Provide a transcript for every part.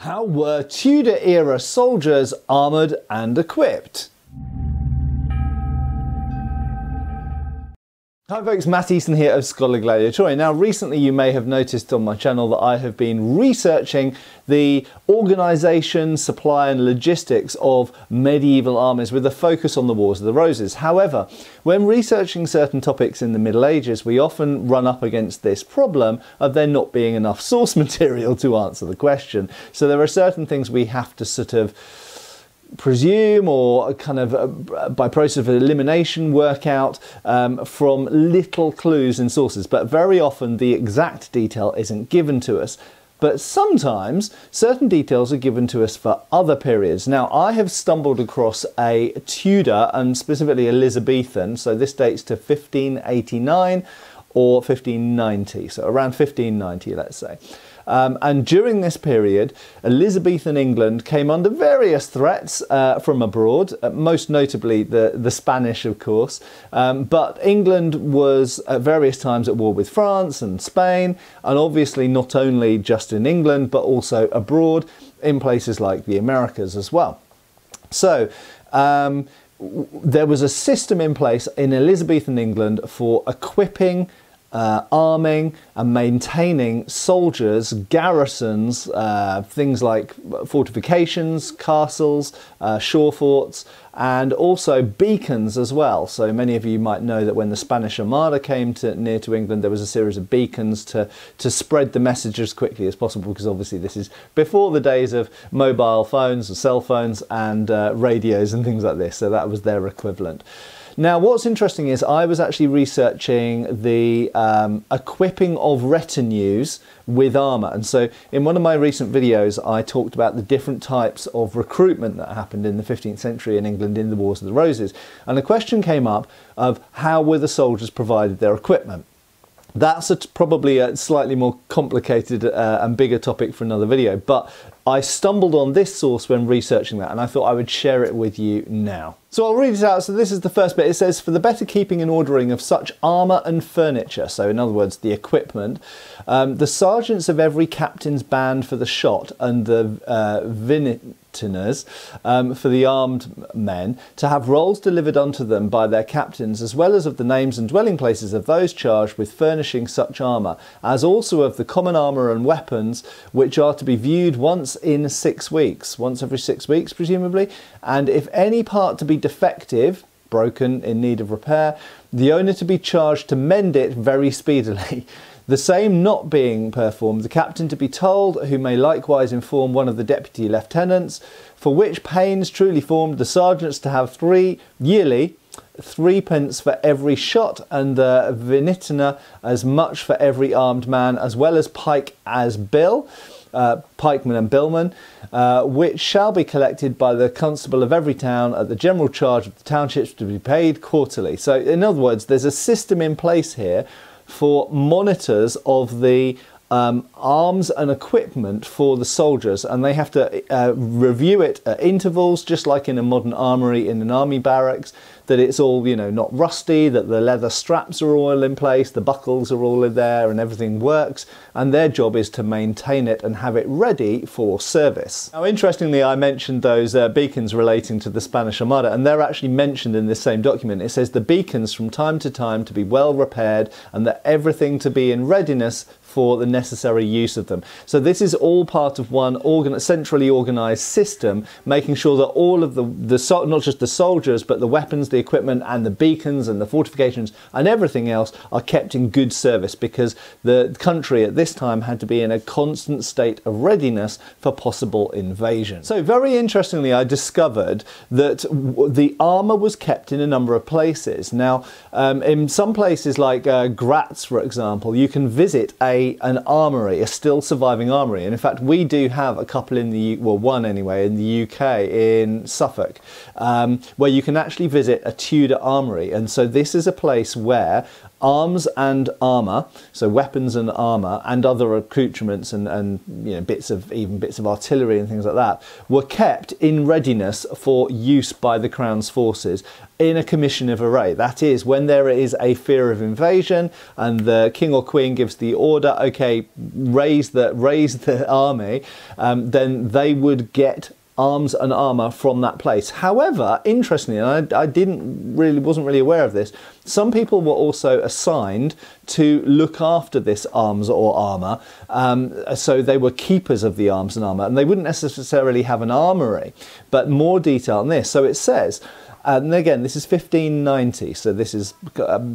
How were Tudor era soldiers armoured and equipped? Hi folks, Matt Easton here of Schola Gladiatoria. Now recently you may have noticed on my channel that I have been researching the organisation, supply and logistics of medieval armies with a focus on the Wars of the Roses. However, when researching certain topics in the Middle Ages, we often run up against this problem of there not being enough source material to answer the question. So there are certain things we have to sort of presume or kind of by process of elimination work out from little clues in sources, but very often the exact detail isn't given to us. But sometimes certain details are given to us for other periods. Now I have stumbled across a Tudor and specifically Elizabethan, so this dates to 1589 or 1590, so around 1590 let's say. And during this period, Elizabethan England came under various threats from abroad, most notably the Spanish, of course. But England was at various times at war with France and Spain, and obviously not only just in England, but also abroad in places like the Americas as well. So there was a system in place in Elizabethan England for equipping, arming and maintaining soldiers, garrisons, things like fortifications, castles, shore forts, and also beacons as well. So many of you might know that when the Spanish Armada came near to England, there was a series of beacons to spread the message as quickly as possible, because obviously this is before the days of mobile phones or cell phones and radios and things like this, so that was their equivalent. Now what's interesting is I was actually researching the equipping of retinues with armour, and so in one of my recent videos I talked about the different types of recruitment that happened in the 15th century in England in the Wars of the Roses, and the question came up of how were the soldiers provided their equipment. That's probably a slightly more complicated and bigger topic for another video, but I stumbled on this source when researching that and I thought I would share it with you now. So I'll read it out. So this is the first bit. It says, for the better keeping and ordering of such armour and furniture, so in other words the equipment, the sergeants of every captain's band for the shot and the vinitiners for the armed men, to have rolls delivered unto them by their captains, as well as of the names and dwelling places of those charged with furnishing such armour, as also of the common armour and weapons, which are to be viewed once in 6 weeks, once every 6 weeks presumably, and if any part to be defective, broken, in need of repair, the owner to be charged to mend it very speedily. The same not being performed, the captain to be told, who may likewise inform one of the deputy lieutenants, for which pains truly formed, the sergeants to have yearly 3d for every shot, and the vinitiner as much for every armed man, as well as pike as bill, pikemen and billmen, which shall be collected by the constable of every town at the general charge of the townships, to be paid quarterly. So in other words, there's a system in place here for monitors of the arms and equipment for the soldiers, and they have to review it at intervals, just like in a modern armoury in an army barracks, that it's all, you know, not rusty, that the leather straps are all in place, the buckles are all in there and everything works, and their job is to maintain it and have it ready for service. Now interestingly, I mentioned those beacons relating to the Spanish Armada, and they're actually mentioned in this same document. It says the beacons from time to time to be well repaired, and that everything to be in readiness for the necessary use of them. So this is all part of one centrally organised system, making sure that all of not just the soldiers, but the weapons, the equipment and the beacons and the fortifications and everything else are kept in good service, because the country at this time had to be in a constant state of readiness for possible invasion. So very interestingly, I discovered that the armour was kept in a number of places. Now in some places like Graz, for example, you can visit an armoury, a still surviving armoury, and in fact we do have a couple in the, well, one anyway, in the UK in Suffolk, where you can actually visit a Tudor armoury. And so this is a place where arms and armour, so weapons and armour, and other accoutrements and you know, bits of artillery and things like that, were kept in readiness for use by the Crown's forces in a commission of array. That is, when there is a fear of invasion and the king or queen gives the order, okay, raise the army, then they would get arms and armour from that place. However, interestingly, and I wasn't really aware of this, some people were also assigned to look after this arms or armour, so they were keepers of the arms and armour, and they wouldn't necessarily have an armoury. But more detail on this. So it says, and again, this is 1590, so this is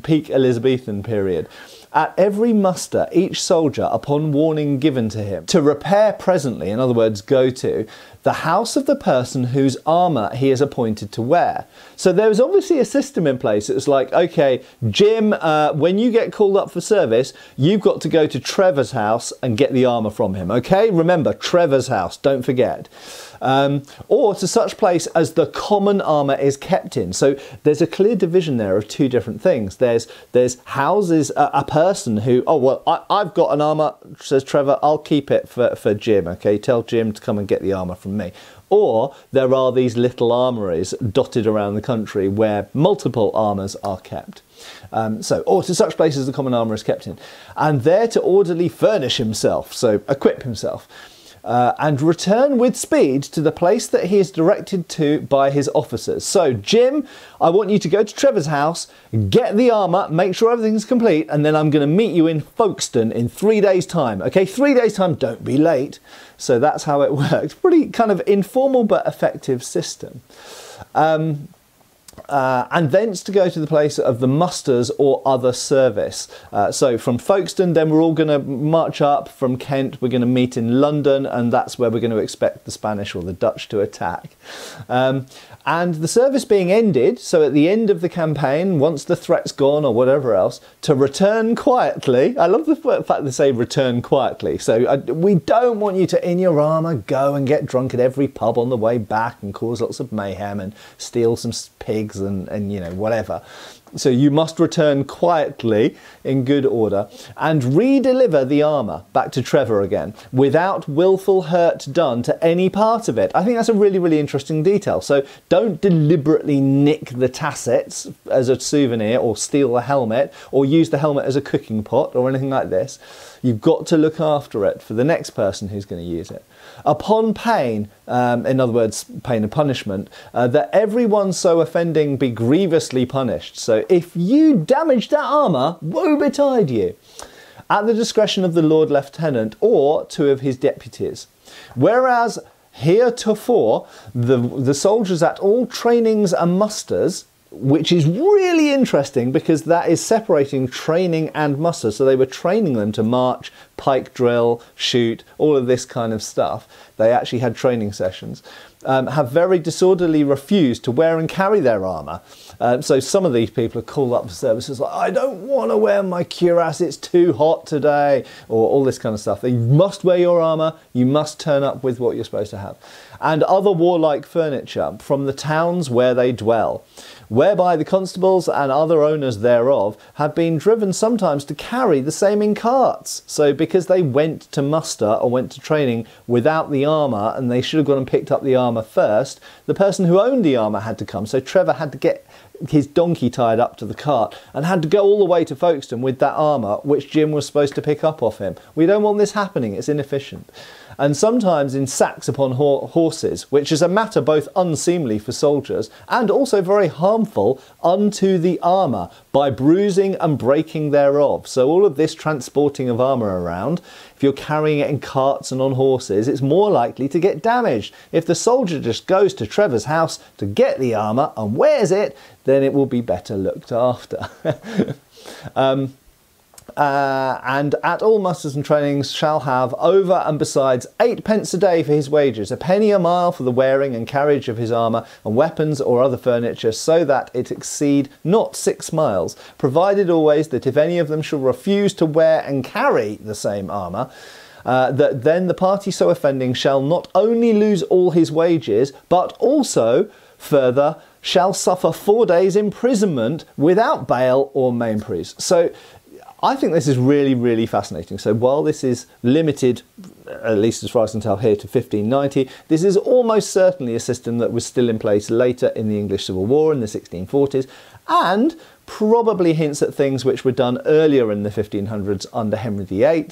peak Elizabethan period. At every muster, each soldier, upon warning given to him, to repair presently, in other words, go to, the house of the person whose armour he is appointed to wear. So there was obviously a system in place. It was like, okay, Jim, when you get called up for service, you've got to go to Trevor's house and get the armour from him, okay? Remember, Trevor's house, don't forget. Or to such place as the common armour is kept in. So there's a clear division there of two different things. There's houses, a person who, oh, well, I've got an armour, says Trevor, I'll keep it for Jim, okay? Tell Jim to come and get the armour from me. Or there are these little armouries dotted around the country where multiple armours are kept. Or to such places the common armour is kept in. And there to orderly furnish himself, so equip himself. And return with speed to the place that he is directed to by his officers. So, Jim, I want you to go to Trevor's house, get the armour, make sure everything's complete, and then I'm going to meet you in Folkestone in 3 days' time. Okay, 3 days' time, don't be late. So that's how it worked. Pretty kind of informal but effective system. And thence to go to the place of the musters or other service. So from Folkestone, then we're all going to march up. From Kent, we're going to meet in London, and that's where we're going to expect the Spanish or the Dutch to attack. And the service being ended, so at the end of the campaign, once the threat's gone or whatever else, to return quietly. I love the fact they say return quietly. So we don't want you to, in your armour, go and get drunk at every pub on the way back and cause lots of mayhem and steal some pigs and you know, whatever. So you must return quietly in good order and re-deliver the armour back to Trevor again without willful hurt done to any part of it. I think that's a really, really interesting detail. So don't deliberately nick the tassets as a souvenir or steal the helmet or use the helmet as a cooking pot or anything like this. You've got to look after it for the next person who's going to use it. Upon pain, in other words, pain of punishment, that everyone so offending be grievously punished. So if you damage that armour, woe betide you. At the discretion of the Lord Lieutenant or two of his deputies. Whereas heretofore, the soldiers at all trainings and musters, which is really interesting because that is separating training and muster. So they were training them to march, pike drill, shoot, all of this kind of stuff. They actually had training sessions. Have very disorderly refused to wear and carry their armour. So some of these people are called up for services like, I don't want to wear my cuirass, it's too hot today, or all this kind of stuff. You must wear your armour, you must turn up with what you're supposed to have. And other warlike furniture from the towns where they dwell, whereby the constables and other owners thereof have been driven sometimes to carry the same in carts. So because they went to muster or went to training without the armour and they should have gone and picked up the armour first, the person who owned the armour had to come. So Trevor had to get his donkey tied up to the cart and had to go all the way to Folkestone with that armour which Jim was supposed to pick up off him. We don't want this happening, it's inefficient. And sometimes in sacks upon horses, which is a matter both unseemly for soldiers and also very harmful unto the armour by bruising and breaking thereof. So all of this transporting of armour around, if you're carrying it in carts and on horses, it's more likely to get damaged. If the soldier just goes to Trevor's house to get the armour and wears it, then it will be better looked after. And at all musters and trainings shall have over and besides 8d a day for his wages, a penny a mile for the wearing and carriage of his armour and weapons or other furniture, so that it exceed not 6 miles, provided always that if any of them shall refuse to wear and carry the same armour, that then the party so offending shall not only lose all his wages, but also further shall suffer 4 days imprisonment without bail or mainprise. So I think this is really, really fascinating. So while this is limited, at least as far as I can tell here, to 1590, this is almost certainly a system that was still in place later in the English Civil War in the 1640s, and probably hints at things which were done earlier in the 1500s under Henry VIII,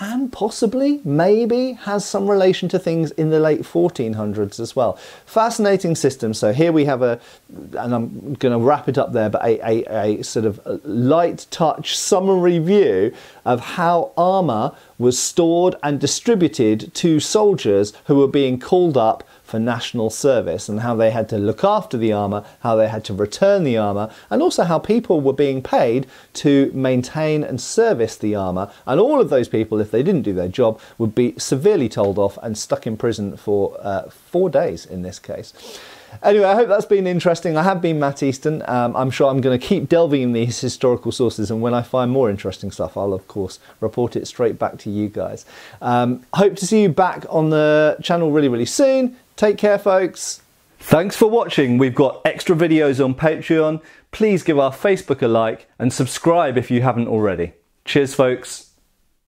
and possibly, maybe, has some relation to things in the late 1400s as well. Fascinating system. So here we have and I'm going to wrap it up there, but a sort of light touch summary view of how armour was stored and distributed to soldiers who were being called up for national service, and how they had to look after the armour, how they had to return the armour, and also how people were being paid to maintain and service the armour. And all of those people, if they didn't do their job, would be severely told off and stuck in prison for 4 days in this case. Anyway, I hope that's been interesting. I have been Matt Easton. I'm sure I'm going to keep delving in these historical sources, and when I find more interesting stuff, I'll of course report it straight back to you guys. Hope to see you back on the channel really, really soon. Take care, folks. Thanks for watching. We've got extra videos on Patreon. Please give our Facebook a like and subscribe if you haven't already. Cheers, folks.